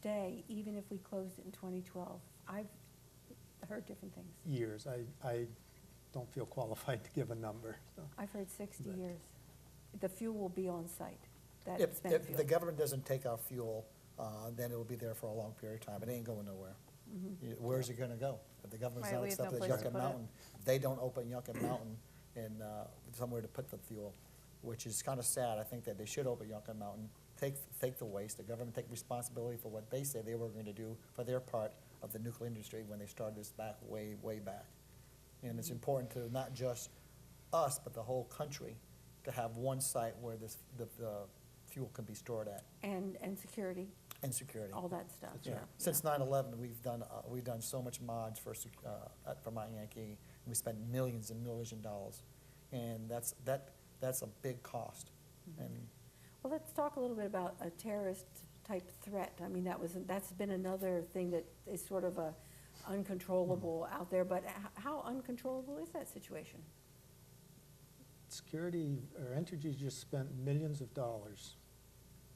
stay even if we closed it in 2012? I've heard different things. Years. I don't feel qualified to give a number, so. I've heard 60 But- years. The fuel will be on site, that If spent the fuel. government doesn't take our fuel, then it'll be there for a long period of time. It ain't going nowhere. Where's it gonna go? If the government's Right, not we have no accepting place to Yucca put it. Mountain, if they don't open Yucca Mountain and somewhere to put the fuel, which is kind of sad. I think that they should open Yucca Mountain, take the waste, the government take responsibility for what they say they were going to do for their part of the nuclear industry when they started this back, way, way back. And it's important to not just us, but the whole country, to have one site where the fuel can be stored at, And security, and security. all that stuff, That's yeah. right. Since 9/11, we've done so much mods for at Vermont Yankee. We spent millions and millions of dollars, and that's a big cost. And Well, let's talk a little bit about a terrorist-type threat. I mean, that's been another thing that is sort of uncontrollable out there, but how uncontrollable is that situation? Security, or Entergy just spent millions of dollars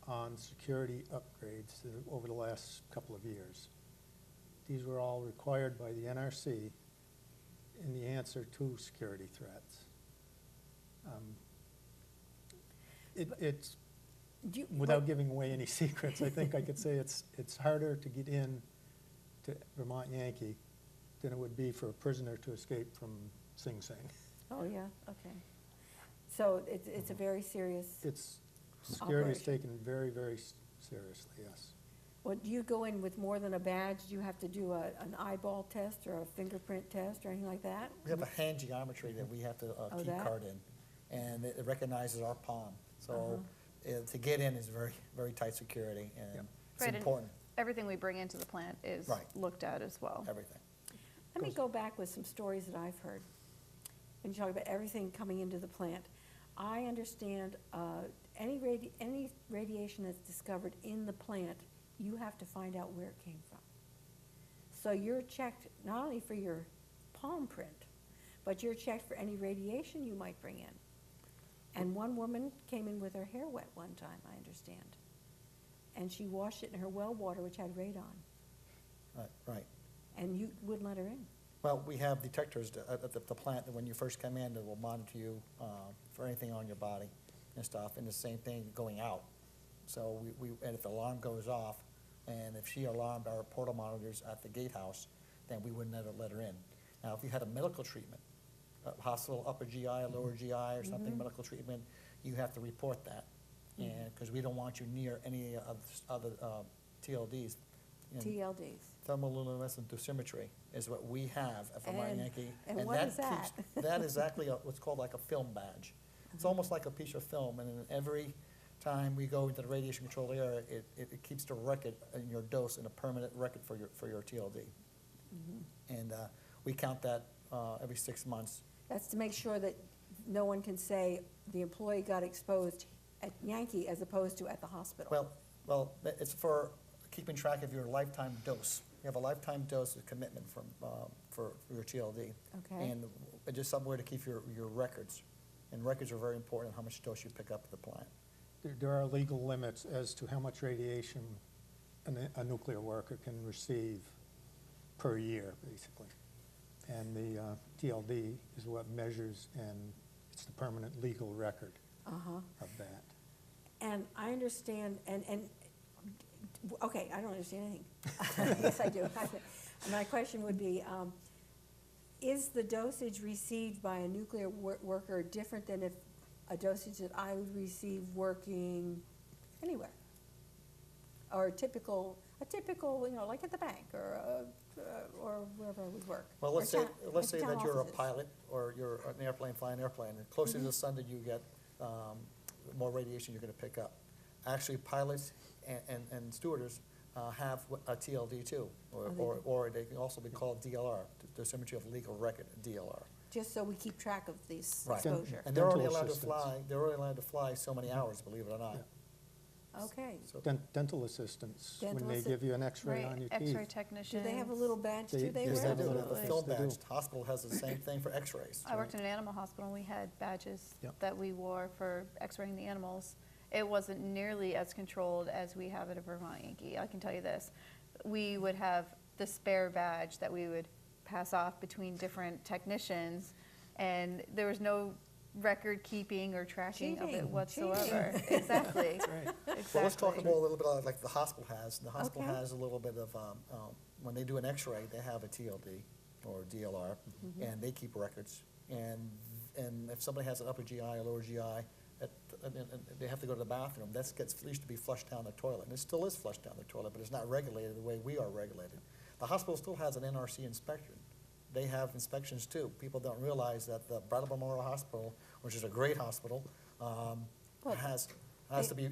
on security upgrades over the last couple of years. These were all required by the NRC in the answer to security threats. It's, without giving away any secrets, I think I could say it's harder to get in to Vermont Yankee than it would be for a prisoner to escape from Sing Sing. Oh, yeah, okay. So it's a very serious, Security is Operation. taken very, very seriously, yes. well, do you go in with more than a badge? Do you have to do an eyeball test or a fingerprint test or anything like that? we have a hand geometry that we have to Oh, key that? card in, and it recognizes our palm. So Uh-huh. to get in is very, very tight security, and Yep. it's Right, and important, everything we bring into the plant is Right. looked at as well. everything. Let me go back with some stories that I've heard. When you talk about everything coming into the plant, I understand any radiation that's discovered in the plant, you have to find out where it came from. So you're checked not only for your palm print, but you're checked for any radiation you might bring in. And one woman came in with her hair wet one time, I understand. And she washed it in her well water, which had radon, Right. and you wouldn't let her in. Well, we have detectors at the plant that when you first come in, that will monitor you for anything on your body and stuff, and the same thing going out. So and if the alarm goes off, and if she alarmed our portal monitors at the gatehouse, then we would never let her in. Now, if you had a medical treatment, a hospital, upper GI, or lower GI, or something, medical treatment, you have to report that. And, because we don't want you near any of the other TLDs. And TLDs. Thermoluminescent dosimetry is what we have at Vermont And- Yankee. and what is that? That is exactly what's called like a film badge. It's almost like a piece of film, and then every time we go into the radiation control area, it keeps the record in your dose in a permanent record for your TLD. And we count that every 6 months. That's to make sure that no one can say the employee got exposed at Yankee as opposed to at the hospital. Well, it's for keeping track of your lifetime dose. You have a lifetime dose of commitment for your TLD. Okay. And just somewhere to keep your records. And records are very important, how much dose you pick up at the plant. There are legal limits as to how much radiation a nuclear worker can receive per year, basically. And the TLD is what measures, and it's the permanent legal record Uh-huh. of that. And I understand, okay, I don't understand anything. Yes, I do. My question would be, is the dosage received by a nuclear worker different than if a dosage that I would receive working anywhere? Or a typical, like at the bank or wherever I would work? Well, Or let's say town that you're a offices. pilot, or you're an airplane, flying an airplane. The closer to the sun that you get, the more radiation you're gonna pick up. Actually, pilots and stewardess have a TLD too, or they can also be called DLR, dosimetry of legal record, DLR. Just so we keep track of these Right. exposure. And they're only Dental allowed to assistants. fly, they're only allowed to fly so many hours, believe it or not. Yeah. Okay. So Dental assistants, when Dental they give you an X-ray on your Right, teeth. X-ray technicians. Do they have a little badge They- too they yes, wear? they do. The Absolutely. film Yes, they do. badge, the hospital has the same thing for X-rays. I worked in an animal hospital, and we had badges Yep. that we wore for X-raying the animals. it wasn't nearly as controlled as we have at a Vermont Yankee. I can tell you this. We would have the spare badge that we would pass off between different technicians, and there was no record keeping or tracking of it Cheating, whatsoever. Exactly. That's right. Well, let's talk Exactly. about a little bit like the hospital has. The hospital Okay. has a little bit of, when they do an x-ray, they have a TLD or DLR, and they keep records. And if somebody has an upper GI or lower GI, and they have to go to the bathroom, that used to be flushed down the toilet. And it still is flushed down the toilet, but it's not regulated the way we are regulated. The hospital still has an NRC inspection. They have inspections too. People don't realize that the Brattleboro Memorial Hospital, which is a great hospital, has to be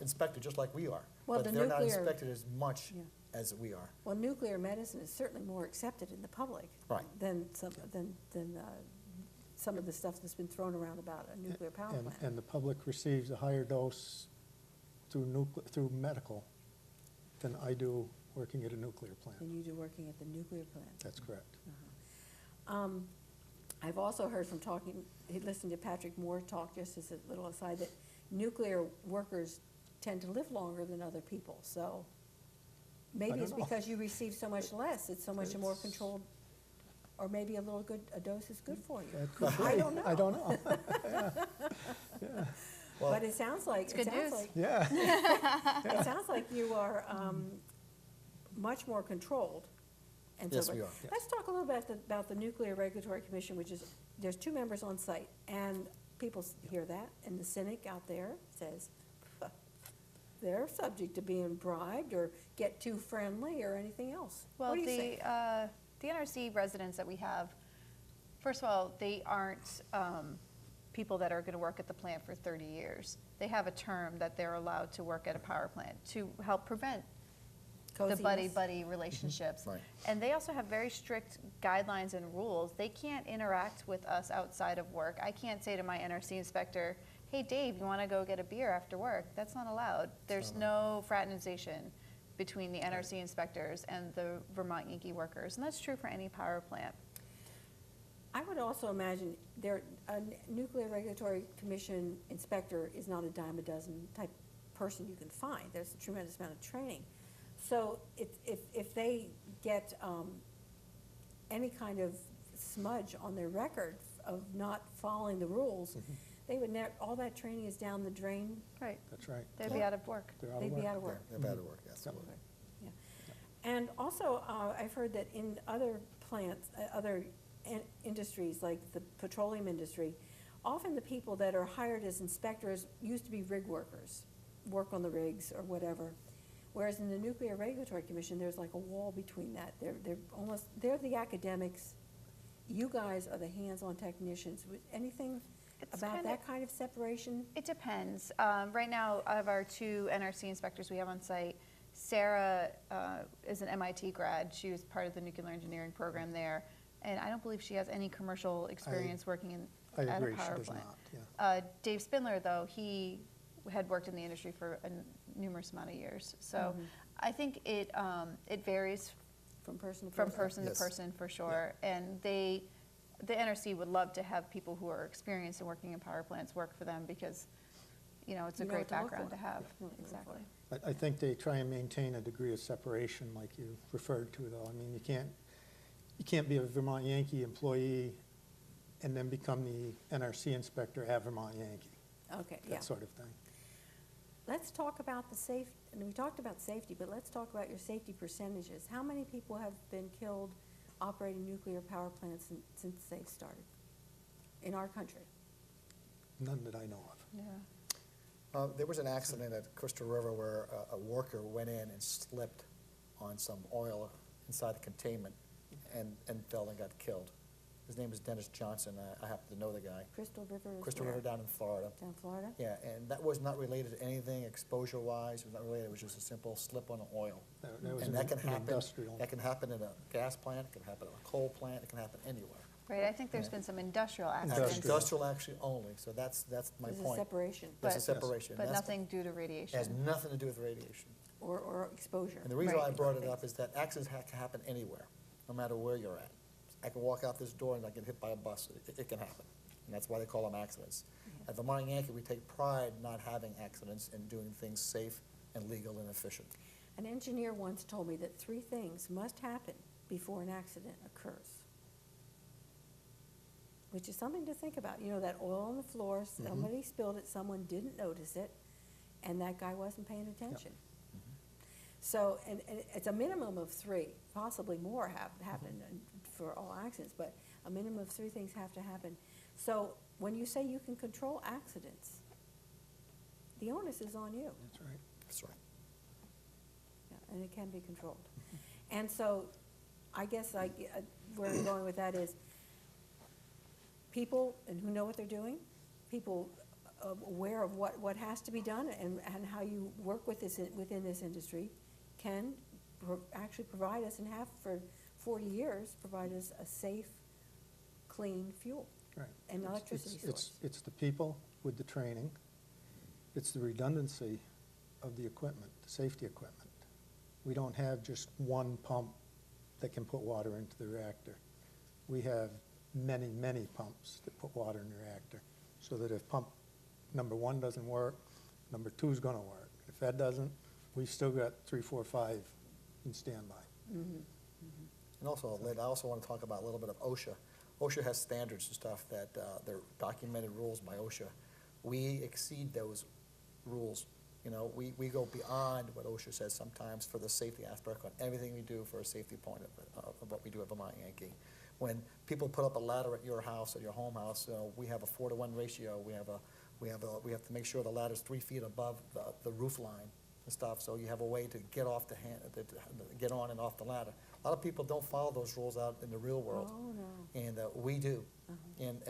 inspected just like we are. Well, the But they're not nuclear- inspected as much Yeah. as we are. Well, nuclear medicine is certainly more accepted in the public. Right. Than some of the stuff that's been thrown around about a nuclear power And, plant. and the public receives a higher dose through medical than I do working at a nuclear plant. Than you do working at the nuclear plant. That's correct. I've also heard from listening to Patrick Moore talk, just as a little aside, that nuclear workers tend to live longer than other people, so maybe don't it's know. because you receive so much less, it's so much more It's- controlled, or maybe a dose is good for you. That could I be. don't know. I don't know. Well, But it sounds like, It's good news. Yeah. it sounds like you are much more controlled and so Yes, forth. we are, yes. Let's talk a little bit about the Nuclear Regulatory Commission, which is, there's 2 members on site, and people hear that, and the cynic out there says, they're subject to being bribed or get too friendly or anything else. Well, What do you think? the NRC residents that we have, first of all, they aren't people that are going to work at the plant for 30 years. They have a term that they're allowed to work at a power plant to help prevent the Coziness? buddy-buddy relationships. Right. And they also have very strict guidelines and rules. They can't interact with us outside of work. I can't say to my NRC inspector, hey, Dave, you want to go get a beer after work? That's not allowed. There's no fraternization between the NRC inspectors and the Vermont Yankee workers, and that's true for any power plant. I would also imagine a Nuclear Regulatory Commission inspector is not a dime a dozen type person you can find. There's a tremendous amount of training. So if they get any kind of smudge on their record of not following the rules, they would all that training is down the drain. Right. That's right. They'd be out of work. They're out of They'd be work. out of work. They're bad at work, yes. Yeah. And also, I've heard that in other plants, other industries, like the petroleum industry, often the people that are hired as inspectors used to be rig workers, work on the rigs or whatever. Whereas in the Nuclear Regulatory Commission, there's like a wall between that. They're the academics. You guys are the hands-on technicians. Anything It's about kinda- that kind of separation? It depends. Right now, of our 2 NRC inspectors we have on site, Sarah is an MIT grad. She was part of the nuclear engineering program there, and I don't believe she has any commercial experience working I at a agree, she power does plant. not, yeah. Dave Spindler, though, he had worked in the industry for a numerous amount of years. So I think it varies From person to from person? person to Yes. person for sure. And the NRC would love to have people who are experienced in working in power plants work for them because, it's a You know great what to look background for. to have. Yeah, you know what to look Exactly. I think they try and maintain a degree of separation like you referred to, though. I mean, you can't be a Vermont Yankee employee and then become the NRC inspector at Vermont Yankee, Okay, yeah. that sort of thing. Let's talk about the safety, and we talked about safety, but let's talk about your safety percentages. How many people have been killed operating nuclear power plants since they've started in our country? None that I know of. Yeah. There was an accident at Crystal River where a worker went in and slipped on some oil inside the containment and fell and got killed. His name is Dennis Johnson. I happen to know the guy. Crystal River is Crystal where? River down in Florida. Down Florida? Yeah, and that was not related to anything exposure-wise. It was not related. It was just a simple slip on oil. That was And an that can happen. industrial. That can happen in a gas plant. It can happen in a coal plant. It can happen anywhere. Right, I think there's been some industrial That's accidents. industrial actually only. So that's my There's a point. separation, There's a But- separation. But That's- nothing due to It has radiation. nothing to do with radiation. or exposure. And the reason why I Right. brought it up is that accidents can happen anywhere, no matter where you're at. I can walk out this door and I get hit by a bus. It can happen. And that's why they call them accidents. At Vermont Yankee, we take pride in not having accidents and doing things safe and legal and efficient. An engineer once told me that 3 things must happen before an accident occurs, which is something to think about. You know, that oil on the floor, somebody spilled it, someone didn't notice it, and that guy wasn't paying attention. So, and it's a minimum of 3, possibly more have happened for all accidents, but a minimum of 3 things have to happen. So when you say you can control accidents, the onus is on you. That's right. That's right. Yeah, and it can be controlled. And so, I guess where I'm going with that is, people and who know what they're doing, people aware of what has to be done and how you work with within this industry can actually provide us, and have for 40 years, provide us a safe, clean fuel Right. and electricity source. It's the people with the training, it's the redundancy of the equipment, the safety equipment. We don't have just one pump that can put water into the reactor. We have many, many pumps that put water in the reactor, so that if pump number 1 doesn't work, number 2 is gonna work. If that doesn't, we've still got 3, 4, 5 in standby. And also, Lynn, I also want to talk about a little bit of OSHA. OSHA has standards and stuff that, they're documented rules by OSHA. We exceed those rules. You know, we go beyond what OSHA says sometimes for the safety aspect on everything we do for a safety point of what we do at Vermont Yankee. When people put up a ladder at your house, at your home house, we have a 4-to-1 ratio. We have to make sure the ladder's 3 feet above the roof line and stuff, so you have a way to get off get on and off the ladder. A lot of people don't follow those rules out in the real world. Oh, no. And we do. And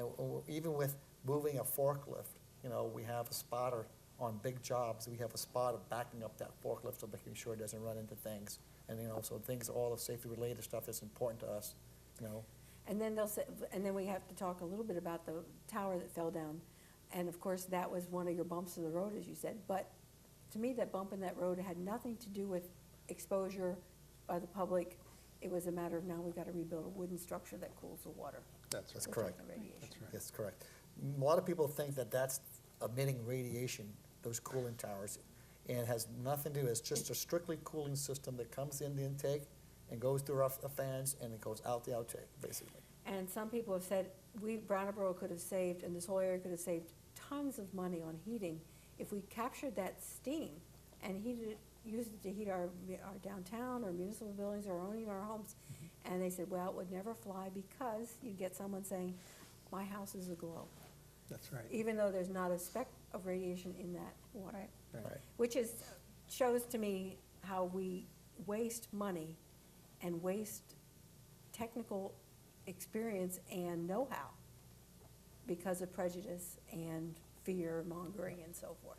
even with moving a forklift, you know, we have a spotter on big jobs. We have a spotter backing up that forklift, so making sure it doesn't run into things. And, you know, so things, all the safety-related stuff that's important to us, you know. And then they'll say, and then we have to talk a little bit about the tower that fell down. And of course, that was one of your bumps in the road, as you said. But to me, that bump in that road had nothing to do with exposure by the public. It was a matter of, now we've got to rebuild a wooden structure that cools the water. That's That's right. correct. Protect the radiation. That's right. That's correct. A lot of people think that that's emitting radiation, those cooling towers, and it has nothing to do, it's just a strictly cooling system that comes in the intake and goes through our fans, and it goes out the outtake, basically. And some people have said, Brattleboro could have saved, and this whole area could have saved tons of money on heating if we captured that steam and used it to heat our downtown or municipal buildings or owning our homes. And they said, well, it would never fly because you'd get someone saying, my house is aglow, That's right. even though there's not a speck of radiation in that water. Right. Which shows to me how we waste money and waste technical experience and know-how because of prejudice and fear mongering and so forth.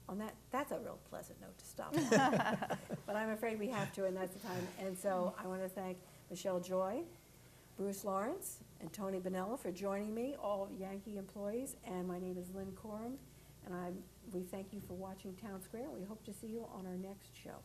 On that, that's a real pleasant note to stop on. But I'm afraid we have to, and that's the time. And so I want to thank Michelle Joy, Bruce Lawrence, and Tony Bonella for joining me, all Yankee employees. And my name is Lynn Corum, and we thank you for watching Town Square. We hope to see you on our next show.